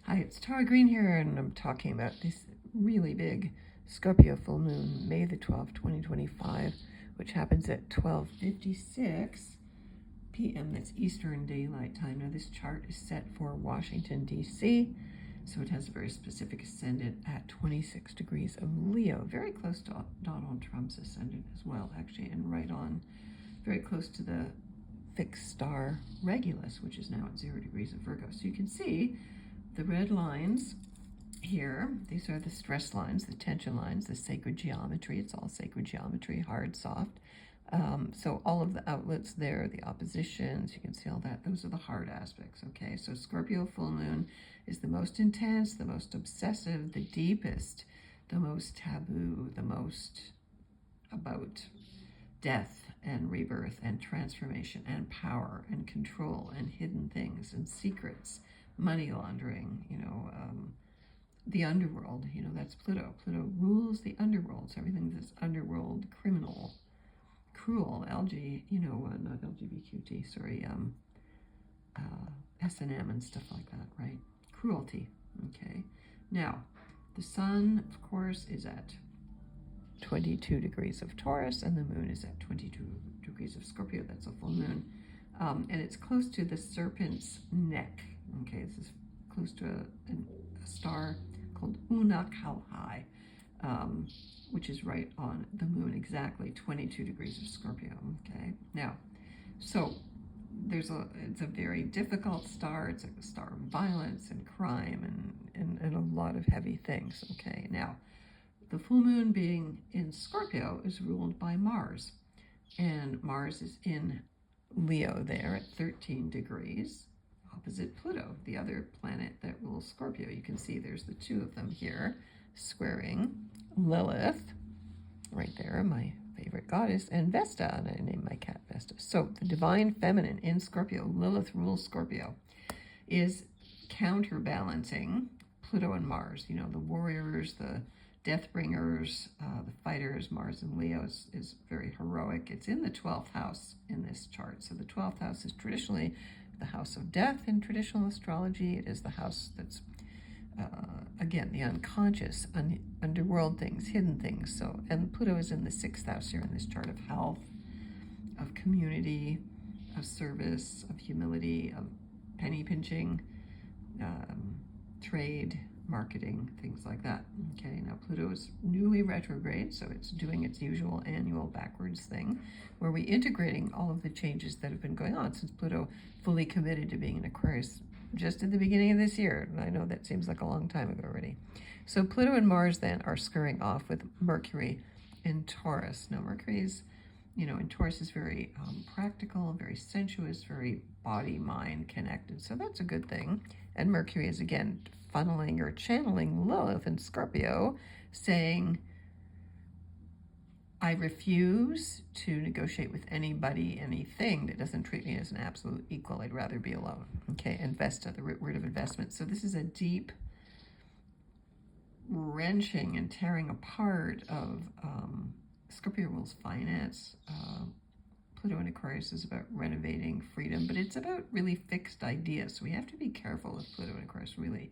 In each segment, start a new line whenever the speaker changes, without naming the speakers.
Hi, it's Tara Green here, and I'm talking about this really big Scorpio full moon, May the 12th, 2025, which happens at 12:56 p.m. That's Eastern Daylight Time. Now, this chart is set for Washington, D.C., so it has a very specific ascendant at 26 degrees of Leo, very close to Donald Trump's ascendant as well, actually, and right on, very close to the fixed star Regulus, which is now at 0 degrees of Virgo. So you can see the red lines here, these are the stress lines, the tension lines, the sacred geometry. It's all sacred geometry, hard, soft. So all of the outlets there, the oppositions, you can see all that. Those are the hard aspects, okay? So Scorpio full moon is the most intense, the most obsessive, the deepest, the most taboo, the most about death and rebirth and transformation and power and control and hidden things and secrets, money laundering, the underworld, that's Pluto. Pluto rules the underworld, so everything that's underworld, criminal, cruel, not LGBTQT, sorry, S&M and stuff like that, right? Cruelty, okay? Now, the sun, of course, is at 22 degrees of Taurus, and the moon is at 22 degrees of Scorpio. That's a full moon. And it's close to the serpent's neck. Okay, this is close to a star called Unakalhai, which is right on the moon, exactly 22 degrees of Scorpio. Okay, now, so it's a very difficult star. It's a star of violence and crime and a lot of heavy things. Okay, now, the full moon being in Scorpio is ruled by Mars, and Mars is in Leo there at 13 degrees, opposite Pluto, the other planet that rules Scorpio. You can see there's the two of them here, squaring Lilith, right there, my favorite goddess, and Vesta, and I named my cat Vesta. So the divine feminine in Scorpio, Lilith rules Scorpio, is counterbalancing Pluto and Mars, the warriors, the death bringers, the fighters. Mars and Leo is very heroic. It's in the 12th house in this chart. So the 12th house is traditionally the house of death in traditional astrology. It is the house that's, again, the unconscious, underworld things, hidden things. So, and Pluto is in the 6th house here in this chart of health, of community, of service, of humility, of penny pinching, trade, marketing, things like that. Okay, now Pluto is newly retrograde, so it's doing its usual annual backwards thing, where we're integrating all of the changes that have been going on since Pluto fully committed to being in Aquarius just at the beginning of this year. I know that seems like a long time ago already. So Pluto and Mars then are scurrying off with Mercury in Taurus. Now Mercury's, in Taurus is very practical, very sensuous, very body-mind connected. So that's a good thing. And Mercury is, again, funneling or channeling Lilith in Scorpio, saying, I refuse to negotiate with anybody, anything that doesn't treat me as an absolute equal. I'd rather be alone. Okay, Investa, the root word of investment. So this is a deep wrenching and tearing apart of Scorpio rules finance. Pluto in Aquarius is about renovating freedom, but it's about really fixed ideas. So we have to be careful with Pluto in Aquarius, really.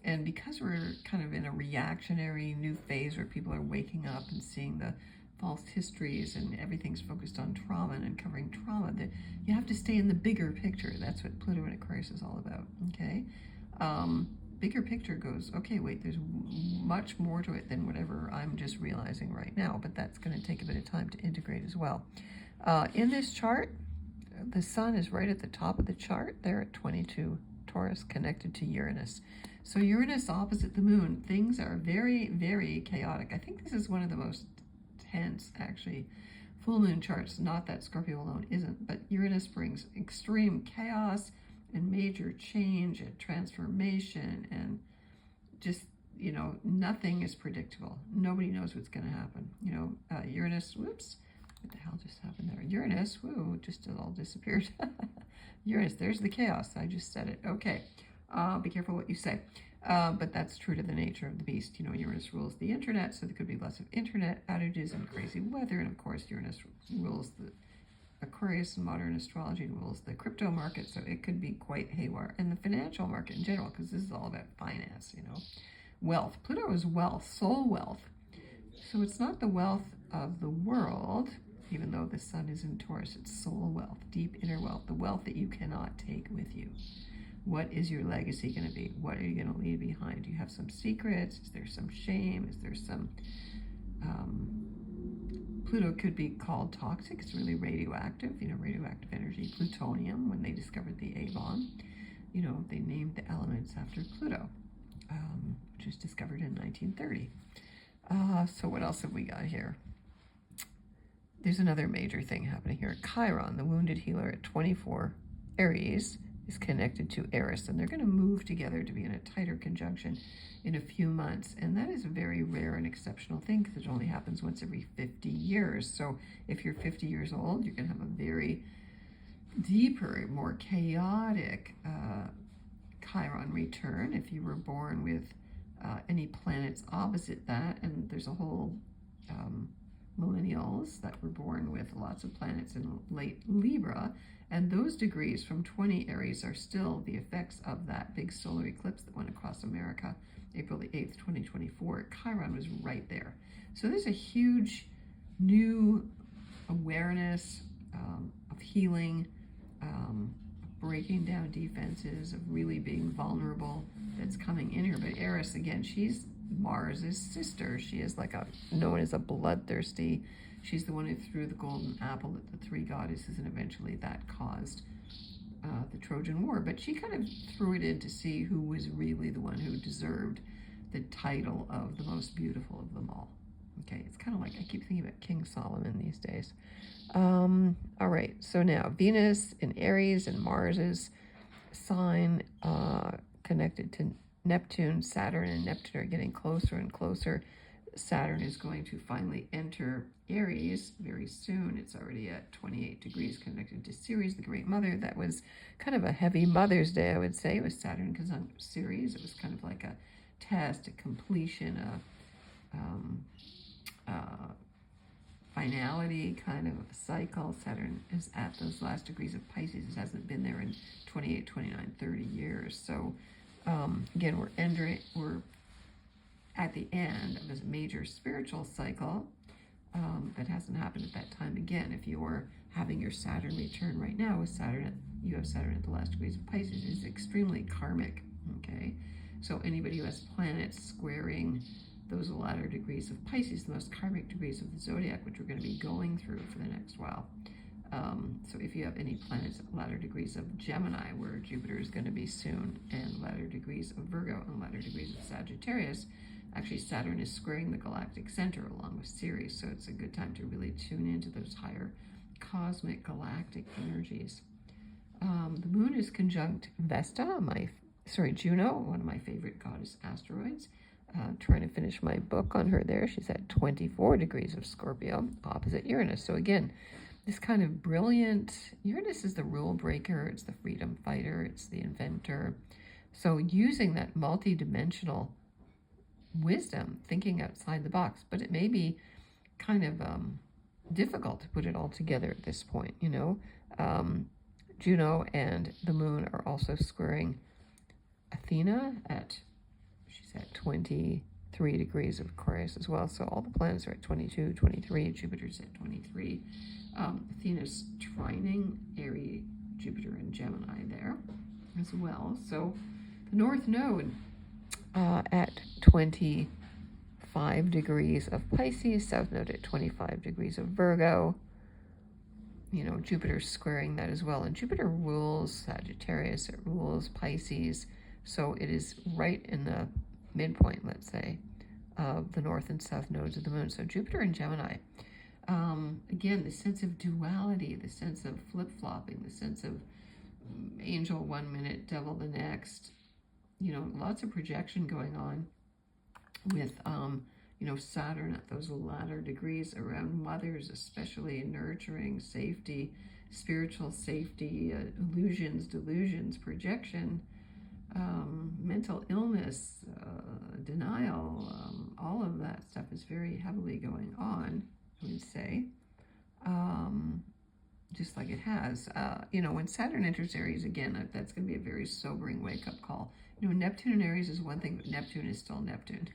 And because we're kind of in a reactionary new phase where people are waking up and seeing the false histories and everything's focused on trauma and uncovering trauma, that you have to stay in the bigger picture. That's what Pluto in Aquarius is all about, okay? Bigger picture goes, okay, wait, there's much more to it than whatever I'm just realizing right now, but that's going to take a bit of time to integrate as well. In this chart, the sun is right at the top of the chart there at 22 Taurus, connected to Uranus. So Uranus opposite the moon, things are very, very chaotic. I think this is one of the most tense, actually, full moon charts. Not that Scorpio alone isn't, but Uranus brings extreme chaos and major change and transformation, and just, nothing is predictable. Nobody knows what's going to happen. Uranus, whoops, what the hell just happened there? Uranus, whoo, just it all disappeared. Uranus, there's the chaos. I just said it. Okay. Be careful what you say. But that's true to the nature of the beast. Uranus rules the internet, so there could be lots of internet outages and crazy weather. And of course, Uranus rules the Aquarius in modern astrology rules the crypto market, so it could be quite haywire. And the financial market in general, because this is all about finance, you know. Wealth. Pluto is wealth, soul wealth. So it's not the wealth of the world, even though the sun is in Taurus. It's soul wealth, deep inner wealth, the wealth that you cannot take with you. What is your legacy going to be? What are you going to leave behind? Do you have some secrets? Is there some shame? Is there some... Pluto could be called toxic. It's really radioactive, you know, radioactive energy. Plutonium, when they discovered the Avon, you know, they named the elements after Pluto, which was discovered in 1930. So what else have we got here? There's another major thing happening here. Chiron, the wounded healer at 24 Aries, is connected to Eris, and they're going to move together to be in a tighter conjunction in a few months. And that is a very rare and exceptional thing because it only happens once every 50 years. So if you're 50 years old, you're going to have a very deeper, more chaotic Chiron return. If you were born with any planets opposite that, and there's a whole millennials that were born with lots of planets in late Libra, and those degrees from 20 Aries are still the effects of that big solar eclipse that went across America April the 8th, 2024. Chiron was right there. So there's a huge new awareness of healing, breaking down defenses, of really being vulnerable that's coming in here. But Eris, again, she's Mars's sister. She is like known as a bloodthirsty. She's the one who threw the golden apple at the three goddesses, and eventually that caused the Trojan War. But she kind of threw it in to see who was really the one who deserved the title of the most beautiful of them all. Okay, it's kind of like I keep thinking about King Solomon these days. All right, so now Venus in Aries and Mars's sign connected to Neptune. Saturn and Neptune are getting closer and closer. Saturn is going to finally enter Aries very soon. It's already at 28 degrees connected to Ceres, the Great Mother. That was kind of a heavy Mother's Day, I would say. It was Saturn conjunct Ceres. It was kind of like a test, a completion, finality kind of a cycle. Saturn is at those last degrees of Pisces. It hasn't been there in 28, 29, 30 years. So again, we're at the end of this major spiritual cycle that hasn't happened at that time again. If you're having your Saturn return right now with Saturn, you have Saturn at the last degrees of Pisces, is extremely karmic, okay? So anybody who has planets squaring those latter degrees of Pisces, the most karmic degrees of the zodiac, which we're going to be going through for the next while. So if you have any planets at latter degrees of Gemini, where Jupiter is going to be soon, and latter degrees of Virgo and latter degrees of Sagittarius, actually Saturn is squaring the galactic center along with Ceres, so it's a good time to really tune into those higher cosmic galactic energies. The moon is conjunct Vesta, Juno, one of my favorite goddess asteroids. Trying to finish my book on her there. She's at 24 degrees of Scorpio, opposite Uranus. So again, this kind of brilliant, Uranus is the rule breaker, it's the freedom fighter, it's the inventor. So using that multi-dimensional wisdom, thinking outside the box, but it may be kind of difficult to put it all together at this point, you know. Juno and the moon are also squaring Athena she's at 23 degrees of Aquarius as well. So all the planets are at 22, 23. Jupiter's at 23. Athena's trining Aries, Jupiter, and Gemini there as well. So the North Node at 25 degrees of Pisces, South Node at 25 degrees of Virgo. You know, Jupiter's squaring that as well. And Jupiter rules Sagittarius, it rules Pisces. So it is right in the midpoint, let's say, of the north and south nodes of the moon. So Jupiter and Gemini, again, the sense of duality, the sense of flip-flopping, the sense of angel 1 minute, devil the next, you know, lots of projection going on with, you know, Saturn at those latter degrees around mothers, especially nurturing, safety, spiritual safety, illusions, delusions, projection, mental illness, denial, all of that stuff is very heavily going on, I would say. just like it has. You know, when Saturn enters Aries again, that's going to be a very sobering wake-up call. You know, Neptune in Aries is one thing, but Neptune is still Neptune.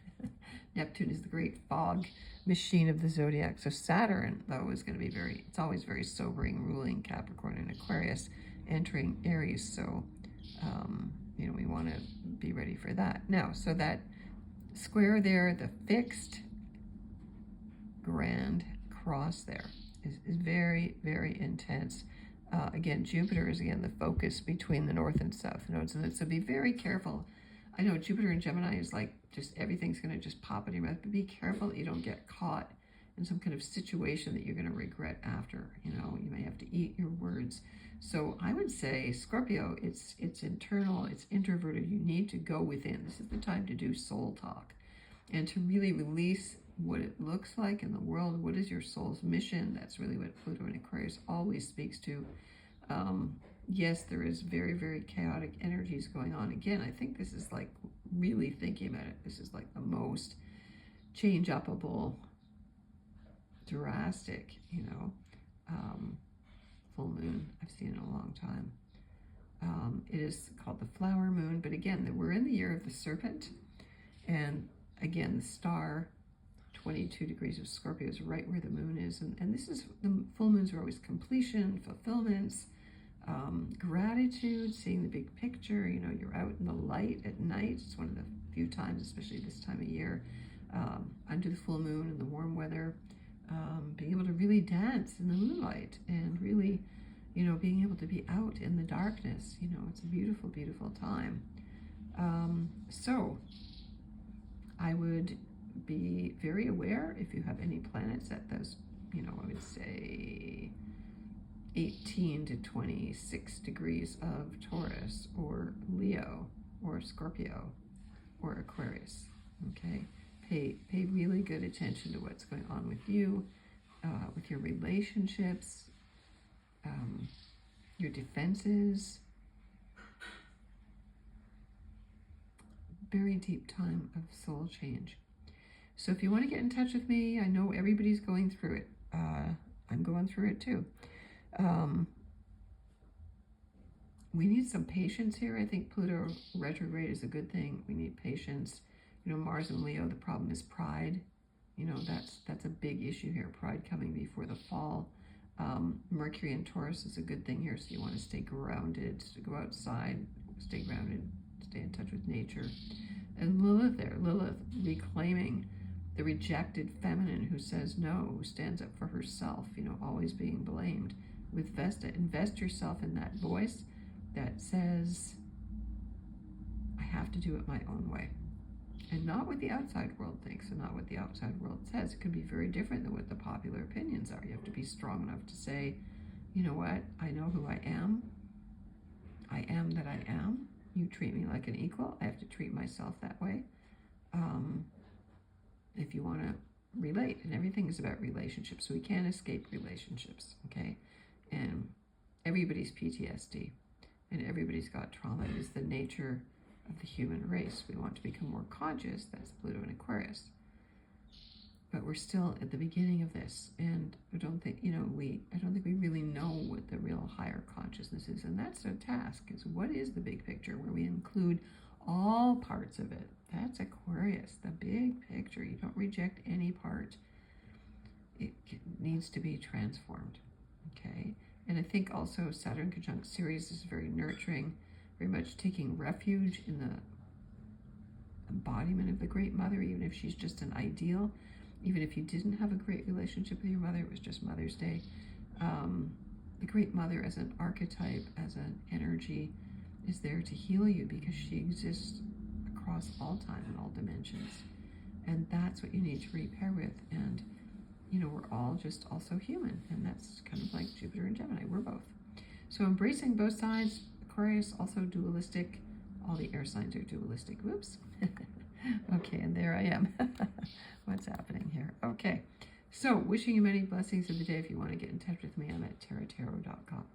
Neptune is the great fog machine of the zodiac. So Saturn, though, is going to be it's always very sobering, ruling Capricorn and Aquarius, entering Aries. So, you know, we want to be ready for that. Now, so that square there, the fixed grand cross there is very, very intense. Again, Jupiter is, again, the focus between the north and south nodes. And so be very careful. I know Jupiter in Gemini is like just everything's going to just pop in your mouth, but be careful that you don't get caught in some kind of situation that you're going to regret after. You know, you may have to eat your words. So I would say, Scorpio, it's internal, it's introverted. You need to go within. This is the time to do soul talk and to really release what it looks like in the world. What is your soul's mission? That's really what Pluto in Aquarius always speaks to. Yes, there is very, very chaotic energies going on. Again, I think this is like really thinking about it. This is like the most change-upable, drastic, you know, full moon I've seen in a long time. It is called the flower moon, but again, we're in the year of the serpent, and again, the star 22 degrees of Scorpio is right where the moon is, and this is, the full moons are always completion, fulfillments, gratitude, seeing the big picture. You know, you're out in the light at night. It's one of the few times, especially this time of year, under the full moon in the warm weather, being able to really dance in the moonlight and really, you know, being able to be out in the darkness. You know, it's a beautiful, beautiful time. So I would be very aware if you have any planets at those, you know, I would say 18 to 26 degrees of Taurus or Leo or Scorpio or Aquarius. Okay, pay really good attention to what's going on with you, with your relationships, your defenses. Very deep time of soul change. So if you want to get in touch with me, I know everybody's going through it. I'm going through it too. We need some patience here. I think Pluto retrograde is a good thing. We need patience. You know, Mars and Leo, the problem is pride. You know, that's a big issue here. Pride coming before the fall. Mercury and Taurus is a good thing here. So you want to stay grounded, to go outside, stay grounded, stay in touch with nature. And Lilith there, Lilith reclaiming the rejected feminine who says no, who stands up for herself, you know, always being blamed. With Vesta, invest yourself in that voice that says, I have to do it my own way. And not what the outside world thinks and not what the outside world says. It could be very different than what the popular opinions are. You have to be strong enough to say, you know what, I know who I am. I am that I am. You treat me like an equal. I have to treat myself that way. If you want to relate, and everything is about relationships. So we can't escape relationships, okay? And everybody's PTSD, and everybody's got trauma. It is the nature of the human race. We want to become more conscious. That's Pluto and Aquarius. But we're still at the beginning of this, and I don't think, you know, I don't think we really know what the real higher consciousness is, and that's our task, is what is the big picture, where we include all parts of it. That's Aquarius, the big picture. You don't reject any part. It needs to be transformed, okay? And I think also Saturn conjunct Ceres is very nurturing, very much taking refuge in the embodiment of the Great Mother, even if she's just an ideal. Even if you didn't have a great relationship with your mother, it was just Mother's Day. The Great Mother as an archetype, as an energy, is there to heal you because she exists across all time and all dimensions. And that's what you need to repair with. And, you know, we're all just also human. And that's kind of like Jupiter and Gemini. We're both. So embracing both sides. Aquarius, also dualistic. All the air signs are dualistic. Whoops. Okay, and there I am. What's happening here? Okay, so wishing you many blessings of the day. If you want to get in touch with me, I'm at tarottarot.com.